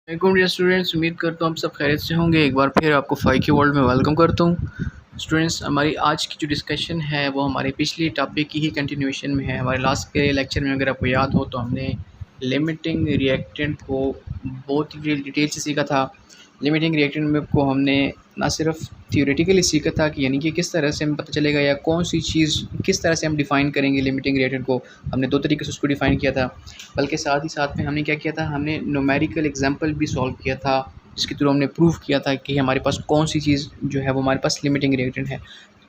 वालेकुम dear students, उम्मीद करता हूँ हम सब खैरियत से होंगे। एक बार फिर आपको फ़ाई के वर्ल्ड में वेलकम करता हूँ। स्टूडेंट्स, हमारी आज की जो डिस्कशन है वो हमारे पिछली टॉपिक की ही कंटिन्यूएशन में है। हमारे लास्ट के लेक्चर में अगर आपको याद हो तो हमने लिमिटिंग रिएक्टेंट को बहुत ही डिटेल से सीखा था। लिमिटिंग रिएक्टेंट में को हमने ना सिर्फ थियोरेटिकली सीखा था कि यानी कि किस तरह से हमें पता चलेगा या कौन सी चीज़ किस तरह से हम डिफ़ाइन करेंगे लिमिटिंग रिएक्टेंट को। हमने दो तरीके से उसको डिफ़ाइन किया था, बल्कि साथ ही साथ में हमने क्या किया था, हमने न्यूमेरिकल एग्जांपल भी सॉल्व किया था, जिसके थ्रू हमने प्रूव किया था कि हमारे पास कौन सी चीज़ जो है वो हमारे पास लिमिटिंग रिएक्टेंट है।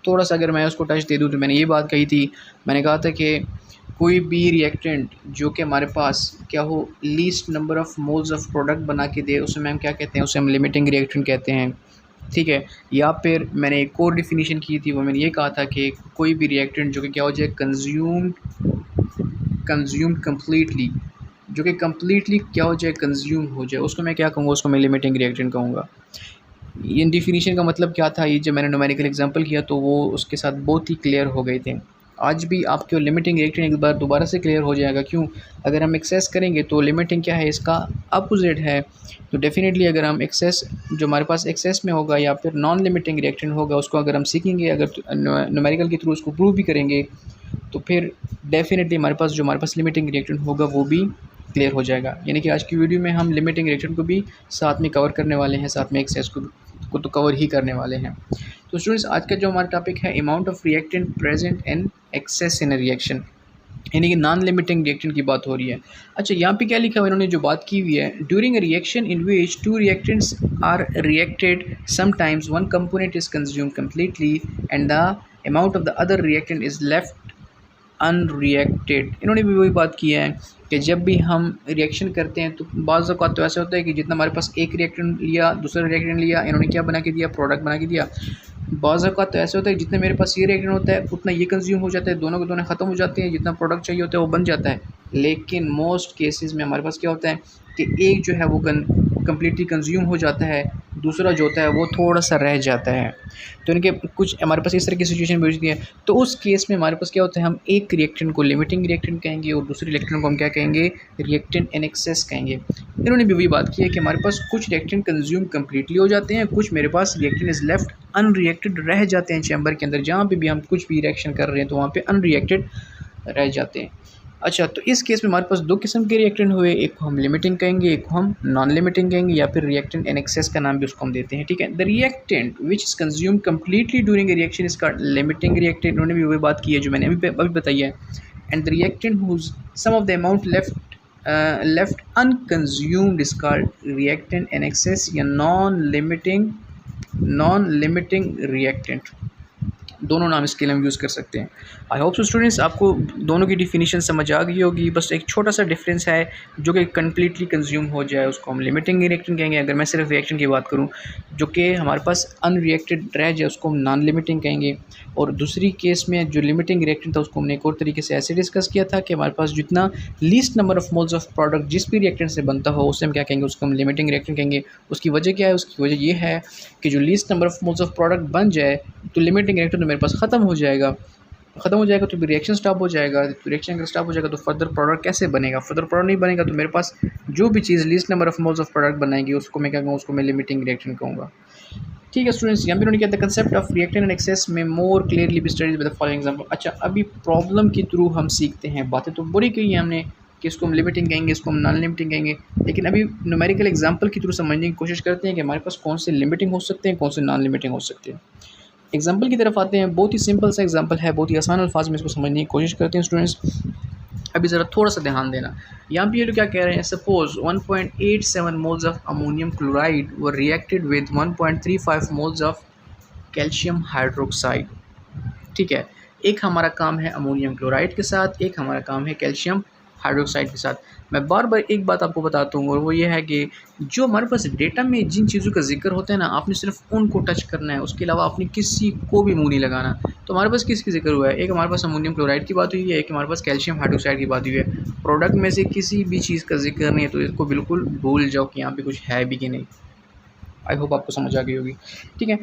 थोड़ा सा अगर मैं उसको टच दे दूँ तो मैंने ये बात कही थी, मैंने कहा था कि कोई भी रिएक्टेंट जो कि हमारे पास क्या हो least number of moles of product बना के दे, उसे हम क्या कहते हैं, उसे हम लिमिटिंग रिएक्टेंट कहते हैं। ठीक है। या फिर मैंने एक और डिफिनीशन की थी, वो मैंने ये कहा था कि कोई भी रिएक्टेंट जो कि क्या हो जाए कंज्यूम्ड कम्प्लीटली, जो कि कम्प्लीटली क्या हो जाए, कंज्यूम हो जाए, उसको मैं क्या कहूँगा, उसको मैं लिमिटिंग रिएक्टेंट कहूँगा। ये डिफिनीशन का मतलब क्या था, ये जब मैंने न्यूमेरिकल एग्जांपल किया तो वो उसके साथ बहुत ही क्लियर हो गए थे। आज भी आपके लिमिटिंग रिएक्टेंट एक बार दोबारा से क्लियर हो जाएगा। क्यों? अगर हम एक्सेस करेंगे तो लिमिटिंग क्या है, इसका अपोजिट है। तो डेफिनेटली अगर हम एक्सेस जो हमारे पास एक्सेस में होगा या फिर नॉन लिमिटिंग रिएक्टेंट होगा, उसको अगर हम सीखेंगे, अगर न्यूमेरिकल के थ्रू उसको प्रूव भी करेंगे, तो फिर डेफिनेटली हमारे पास लिमिटिंग रिएक्टेंट होगा वो भी क्लियर हो जाएगा। यानी कि आज की वीडियो में हम लिमिटिंग रिएक्टेंट को भी साथ में कवर करने वाले हैं, साथ में एक्सेस को तो कवर ही करने वाले हैं। तो स्टूडेंट्स, आज का जो हमारा टॉपिक है, amount of reactant present in excess in a reaction, यानी कि नॉन लिमिटिंग रिएक्टेंट की बात हो रही है। अच्छा, यहाँ पे क्या लिखा हुआ है, इन्होंने जो बात की हुई है, during a reaction in which two reactants are reacted sometimes one component is consumed completely and the amount of the other reactant is left unreacted. इन्होंने भी वही बात की है कि जब भी हम रिएक्शन करते हैं तो बाज़ औक़ात तो ऐसा होता है कि जितना हमारे पास एक रिएक्टेंट लिया, दूसरा रिएक्टेंट लिया, इन्होंने क्या बना के दिया, प्रोडक्ट बना के दिया। बाज़ औक़ात तो ऐसा होता है कि जितना मेरे पास ये रिएक्टेंट होता है उतना ये कंज्यूम हो जाता है, दोनों के दोनों ख़त्म हो जाते हैं, जितना प्रोडक्ट चाहिए होता है वो बन जाता है। लेकिन मोस्ट केसेस में हमारे पास क्या होता है कि एक जो है वो कम्प्लीटली कंज्यूम हो जाता है, दूसरा जो होता है वो थोड़ा सा रह जाता है। तो इनके कुछ हमारे पास इस तरह की सिचुएशन भी होती है। तो उस केस में हमारे पास क्या होता है, हम एक रिएक्टेंट को लिमिटिंग रिएक्टेंट कहेंगे और दूसरे रिएक्टेंट को हम क्या कहेंगे, रिएक्टेंट इन एक्सेस कहेंगे। इन्होंने भी वही बात की है कि हमारे पास कुछ रिएक्टेंट कंज्यूम कम्प्लीटली हो जाते हैं, कुछ मेरे पास रिएक्टेंट इज़ लेफ्ट अनरिएक्टेड रह जाते हैं चैम्बर के अंदर। जहाँ पे भी हम कुछ भी रिएक्शन कर रहे हैं तो वहाँ पे अनरिएक्टेड रह जाते हैं। अच्छा, तो इस केस में हमारे पास दो किस्म के रिएक्टेंट हुए, एक को हम लिमिटिंग कहेंगे, एक को हम नॉन लिमिटिंग कहेंगे, या फिर रिएक्टेंट इन एक्सेस का नाम भी उसको हम देते हैं। ठीक है। The reactant which is consume completely during a reaction is called limiting reactant. उन्होंने भी वही बात की है जो मैंने अभी बताई है। And the reactant whose some of the amount left unconsumed is called reactant in excess या नॉन लिमिटिंग रिएक्टेंट। दोनों नाम इसके लिए हम यूज़ कर सकते हैं। आई होप सो स्टूडेंट्स, आपको दोनों की डिफिनीशन समझ आ गई होगी। बस एक छोटा सा डिफरेंस है, जो कि कम्प्लीटली कंज्यूम हो जाए उसको हम लिमिटिंग रिएक्टेंट कहेंगे। अगर मैं सिर्फ रिएक्शन की बात करूं, जो कि हमारे पास अनरिएक्टेड रह जाए उसको हम नॉन लिमिटिंग कहेंगे। और दूसरी केस में जो लिमिटिंग रिएक्टेंट था उसको हमने एक और तरीके से ऐसे डिस्कस किया था कि हमारे पास जितना least number of moles of product जिस भी रिएक्टेंट से बनता हो उससे हम क्या कहेंगे, उसको हम लिमिटिंग रिएक्टेंट कहेंगे। उसकी वजह क्या है? उसकी वजह ये है कि जो least number of moles of product बन जाए तो लिमिटिंग रिएक्टेंट तो मेरे पास ख़त्म हो जाएगा तो रिएक्शन स्टॉप हो जाएगा। तो रिएक्शन अगर स्टॉप हो जाएगा तो फर्दर प्रोडक्ट कैसे बनेगा? फर्दर प्रोडक्ट नहीं बनेगा तो मेरे पास जो भी चीज़ least number of moles of product बनाएगी उसको मैं क्या कहूँगा, उसको मैं लिमिटिंग रिएक्शन कहूँगा। ठीक है स्टूडेंट्स, यहाँ पे उन्होंने किया the concept of reactant and excess में more clearly be studied with the following example. अच्छा, अभी प्रॉब्लम के थ्रू हम सीखते हैं। बातें तो बड़ी कही है हमने कि इसको हम लिमिटिंग कहेंगे, इसको हम नॉन लिमिटिंग कहेंगे, लेकिन अभी न्यूमेरिकल एग्जांपल के थ्रू समझने की कोशिश करते हैं कि हमारे पास कौन से लिमिटिंग हो सकते हैं, कौन से नॉन लिमिटिंग हो सकते हैं। एग्जाम्पल की तरफ आते हैं। बहुत ही सिंपल सा एग्जाम्पल है, बहुत ही आसान अल्फाज में इसको समझने की कोशिश करते हैं स्टूडेंट्स। अभी ज़रा थोड़ा सा ध्यान देना। यहाँ पे ये लोग क्या कह रहे हैं, suppose 1.87 moles of ammonium chloride were reacted with 1.35 moles of calcium hydroxide. ठीक है, एक हमारा काम है अमोनियम क्लोराइड के साथ, एक हमारा काम है कैल्शियम हाइड्रोक्साइड के साथ। मैं बार बार एक बात आपको बताता हूँ और वो ये है कि जो हमारे पास डेटा में जिन चीज़ों का जिक्र होता है ना, आपने सिर्फ उनको टच करना है, उसके अलावा आपने किसी को भी मुँह नहीं लगाना। तो हमारे पास किसकी जिक्र हुआ है? एक हमारे पास अमोनियम क्लोराइड की बात हुई है, एक हमारे पास कैल्शियम हाइड्रोक्साइड की बात हुई है। प्रोडक्ट में से किसी भी चीज़ का जिक्र नहीं है, तो इसको बिल्कुल भूल जाओ कि यहाँ पर कुछ है भी कि नहीं। आई होप आपको समझ आ गई होगी। ठीक है,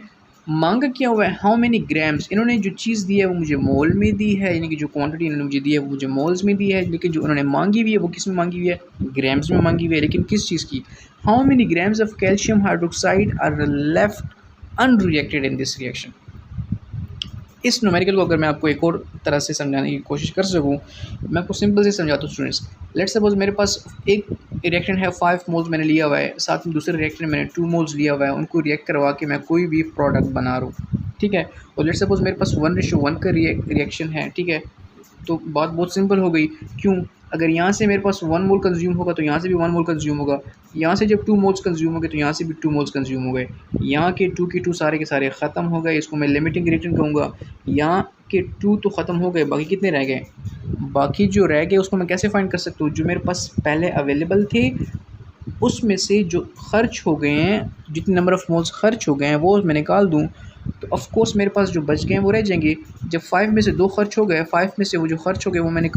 मांगा क्या हुआ है, हाउ मेनी ग्राम्स, इन्होंने जो चीज़ दी है वो मुझे मोल में दी है, यानी कि जो क्वांटिटी इन्होंने मुझे दी है वो मुझे मोल्स में दी है, लेकिन जो उन्होंने मांगी हुई है वो किस में मांगी हुई है, ग्राम्स में मांगी हुई है, लेकिन किस चीज़ की, how many grams of calcium hydroxide are left unreacted in this reaction. इस न्यूमेरिकल को अगर मैं आपको एक और तरह से समझाने की कोशिश कर सकूं, मैं आपको सिंपल से समझाता हूँ स्टूडेंट्स। लेट्स सपोज मेरे पास एक रिएक्टेंट है 5 मोल्स मैंने लिया हुआ है, साथ में दूसरे रिएक्टेंट मैंने 2 मोल्स लिया हुआ है, उनको रिएक्ट करवा के मैं कोई भी प्रोडक्ट बना रहा हूँ, ठीक है। और लेट्स सपोज मेरे पास 1:1 का रिएक्शन है, ठीक है। तो बात बहुत सिंपल हो गई, क्यों, अगर यहाँ से मेरे पास 1 मोल कंज्यूम होगा तो यहाँ से भी 1 मोल कंज्यूम होगा, यहाँ से जब 2 मोल्स कंज्यूम हो गए तो यहाँ से भी 2 मोल्स कंज्यूम हो गए, यहाँ के 2 के 2 सारे के सारे ख़त्म हो गए, इसको मैं लिमिटिंग रिएक्शन कहूँगा। यहाँ के 2 तो ख़त्म हो गए, बाकी कितने रह गए, बाकी जो रह गए उसको मैं कैसे फाइंड कर सकता हूँ, जो मेरे पास पहले अवेलेबल थे उसमें से जो खर्च हो गए हैं, जितने नंबर ऑफ़ मोल्स खर्च हो गए हैं वो मैं निकाल दूँ, तो ऑफ़ कोर्स मेरे पास जो बच गए हैं वो रह जाएंगे। जब 5 में से 2 खर्च हो गए, 5 में से वो जो खर्च हो गए वो मैं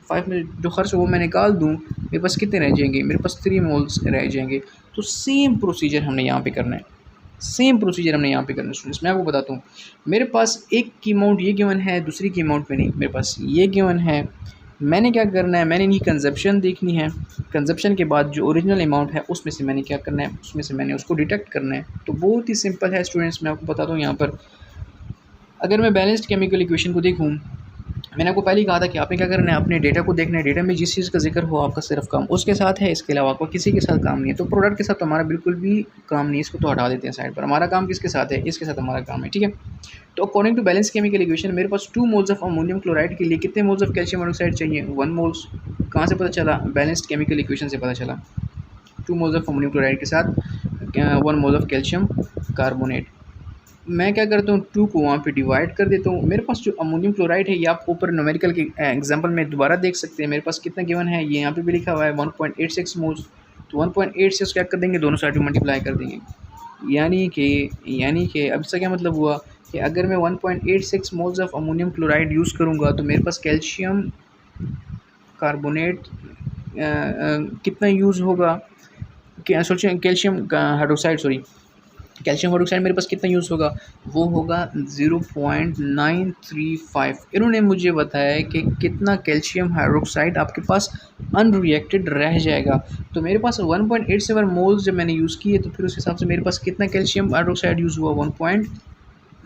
5 में जो खर्च हो वो मैं निकाल दूँ, मेरे पास कितने रह जाएंगे, मेरे पास 3 मोल्स रह जाएंगे। तो सेम प्रोसीजर हमने यहाँ पे करना है, सेम प्रोसीजर हमने यहाँ पे करना है स्टूडेंट्स। मैं आपको बताता हूँ, मेरे पास एक की अमाउंट ये गिवन है, दूसरी की अमाउंट में नहीं, मेरे पास ये गिवन है। मैंने क्या करना है, मैंने इनकी कंजप्शन देखनी है, कंजप्शन के बाद जो ओरिजिनल अमाउंट है उसमें से मैंने क्या करना है, उसमें से मैंने उसको डिटेक्ट करना है। तो बहुत ही सिंपल है स्टूडेंट्स, मैं आपको बताता हूँ यहाँ पर। अगर मैं बैलेंस्ड केमिकल इक्वेशन को देखूँ, मैंने आपको पहले ही कहा था कि आपने क्या करना है, अपने डेटा को देखना है, डेटा में जिस चीज़ का जिक्र हो आपका सिर्फ काम उसके साथ है, इसके अलावा आपका किसी के साथ काम नहीं है। तो प्रोडक्ट के साथ तो हमारा बिल्कुल भी काम नहीं है, इसको तो हटा देते हैं साइड पर, हमारा काम किसके साथ है, इसके साथ हमारा काम है, ठीक है। तो according to balance chemical equation मेरे पास 2 मोल्स ऑफ अमोनियम क्लोराइड के लिए कितने मोल्स ऑफ कैल्शियम हाइड्रोक्साइड चाहिए, 1 मोल्स। कहाँ से पता चला, बैलेंस्ड केमिकल इक्वेशन से पता चला। 2 मोल्स ऑफ अमोनियम क्लोराइड के साथ 1 मोल ऑफ कैल्शियम कार्बोनेट। मैं क्या करता हूँ, 2 को वहाँ पे डिवाइड कर देता हूँ। मेरे पास जो अमोनियम क्लोराइड है ये आप ऊपर न्यूमेरिकल के एग्जांपल में दोबारा देख सकते हैं, मेरे पास कितना गिवन है ये यहाँ पे भी लिखा हुआ है 1.86 मोल्स। तो 1.86 क्या कर देंगे, दोनों साइड में मल्टीप्लाई कर देंगे, यानी कि अब इसका क्या मतलब हुआ कि अगर मैं 1.86 moles of ammonium chloride use करूँगा तो मेरे पास कैल्शियम कार्बोनेट कितना यूज़ होगा, क्या सोचिए, कैल्शियम हाइड्रोक्साइड कैल्शियम हाइड्रोक्साइड मेरे पास कितना यूज़ होगा, वो होगा 0.935। इन्होंने मुझे बताया है कि कितना कैल्शियम हाइड्रोक्साइड आपके पास अनरिएक्टेड रह जाएगा। तो मेरे पास 1.87 मोल्स जब मैंने यूज़ किए तो फिर उस हिसाब से मेरे पास कितना कैल्शियम हाइड्रोक्साइड यूज़ हुआ,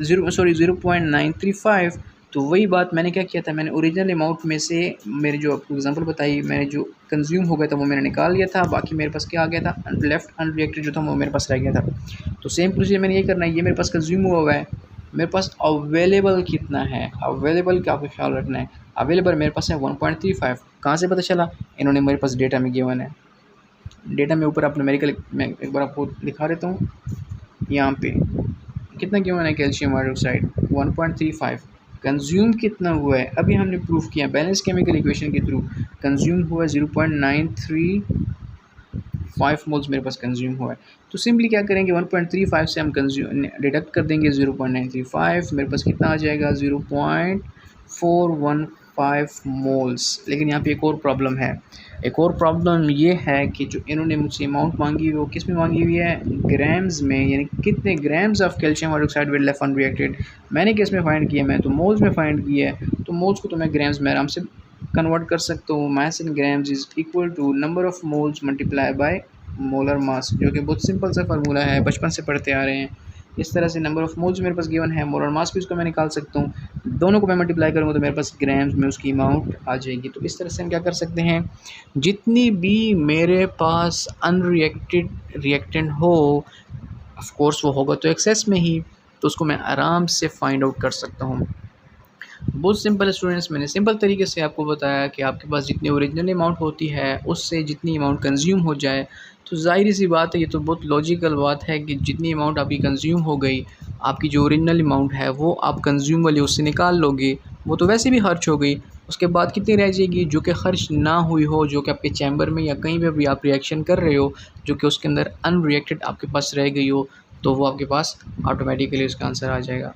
0.935। तो वही बात मैंने क्या किया था, मैंने ओरिजिनल अमाउंट में से मेरे जो आपको एग्जांपल बताई, मैंने जो कंज्यूम हो गया था वो मैंने निकाल लिया था, बाकी मेरे पास क्या आ गया था, लेफ्ट अनरिएक्टेड जो था वो मेरे पास रह गया था। तो सेम प्रोसीजर मैंने ये करना है, ये मेरे पास कंज्यूम हुआ है, मेरे पास अवेलेबल कितना है, अवेलेबल का आपको ख्याल रखना है। अवेलेबल मेरे पास है 1.35। कहाँ से पता चला, इन्होंने मेरे पास डेटा में गिवन है, डेटा में ऊपर आप न्यूमेरिकल मैं एक बार आपको दिखा देता हूँ, यहाँ पे कितना गिवन है, कैल्शियम हाइड्रोक्साइड 1.35। कंज्यूम कितना हुआ है, अभी हमने प्रूफ किया बैलेंस केमिकल इक्वेशन के थ्रू, कंज्यूम हुआ है 0.935 मोल्स मेरे पास कंज्यूम हुआ है। तो सिंपली क्या करेंगे, 1.35 से हम कंज्यूम डिडक्ट कर देंगे 0.935, मेरे पास कितना आ जाएगा 0.415 मोल्स। लेकिन यहाँ पे एक और प्रॉब्लम है, एक और प्रॉब्लम ये है कि जो इन्होंने मुझसे अमाउंट मांगी हुई है वो किस में मांगी हुई है, ग्राम्स में, यानी कितने grams of calcium hydroxide will left unreacted. मैंने किस में फाइंड किया, मैं तो मोल्स में फाइंड किया है। तो मोल्स को तो मैं ग्राम्स में आराम से कन्वर्ट कर सकता हूँ, mass in grams is equal to number of moles multiply by molar mass, जो कि बहुत सिंपल सा फार्मूला है, बचपन से पढ़ते आ रहे हैं। इस तरह से नंबर ऑफ़ मोल्स मेरे पास गिवन है, मोलर मास भी उसको मैं निकाल सकता हूँ, दोनों को मैं मल्टीप्लाई करूँगा तो मेरे पास ग्राम्स में उसकी अमाउंट आ जाएगी। तो इस तरह से हम क्या कर सकते हैं, जितनी भी मेरे पास अनरिएक्टेड रिएक्टेंट हो, ऑफ कोर्स वो होगा तो एक्सेस में ही, तो उसको मैं आराम से फाइंड आउट कर सकता हूँ। बहुत सिंपल है स्टूडेंट्स, मैंने सिंपल तरीके से आपको बताया कि आपके पास जितनी ओरिजिनल अमाउंट होती है उससे जितनी अमाउंट कंज्यूम हो जाए, तो ज़ाहिर सी बात है, ये तो बहुत लॉजिकल बात है कि जितनी अमाउंट आपकी कंज्यूम हो गई, आपकी जो ओरिजिनल अमाउंट है वो आप कंज्यूम वाली उससे निकाल लोगे, वो तो वैसे भी खर्च हो गई। उसके बाद कितनी रह जाएगी, जो कि खर्च ना हुई हो, जो कि आपके चैम्बर में या कहीं पर भी आप रिएक्शन कर रहे हो, जो कि उसके अंदर अनरिएक्टेड आपके पास रह गई हो, तो वो आपके पास ऑटोमेटिकली उसका आंसर आ जाएगा।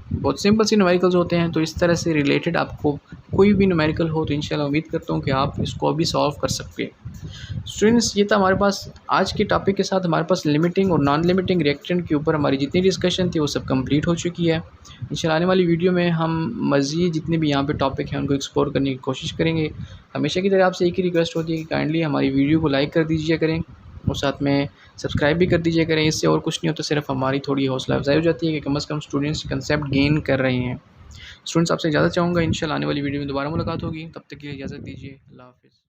बहुत सिंपल सी न्यूमेरिकल्स होते हैं। तो इस तरह से रिलेटेड आपको कोई भी न्यूमेरिकल हो तो इंशाल्लाह उम्मीद करता हूँ कि आप इसको अभी सॉल्व कर सकते हैं। स्टूडेंट्स, ये था हमारे पास आज के टॉपिक के साथ हमारे पास लिमिटिंग और नॉन लिमिटिंग रिएक्टेंट के ऊपर हमारी जितनी डिस्कशन थी वो सब कंप्लीट हो चुकी है। इंशाल्लाह आने वाली वीडियो में हम मज़ीद जितने भी यहाँ पे टॉपिक हैं उनको एक्सप्लोर करने की कोशिश करेंगे। हमेशा की तरह आपसे एक ही रिक्वेस्ट होती है कि काइंडली हमारी वीडियो को लाइक कर दीजिए करें और साथ में सब्सक्राइब भी कर दीजिए करें। इससे और कुछ नहीं होता, सिर्फ हमारी थोड़ी हौसला अफजाई हो जाती है कि कम से कम स्टूडेंट्स कंसेप्ट गेन कर रहे हैं। स्टूडेंट्स, आपसे इजाज़त चाहूँगा। इंशाल्लाह आने वाली वीडियो में दोबारा मुलाकात होगी। तब तक के लिए इजाज़त दीजिए। अल्लाह हाफ़िज़।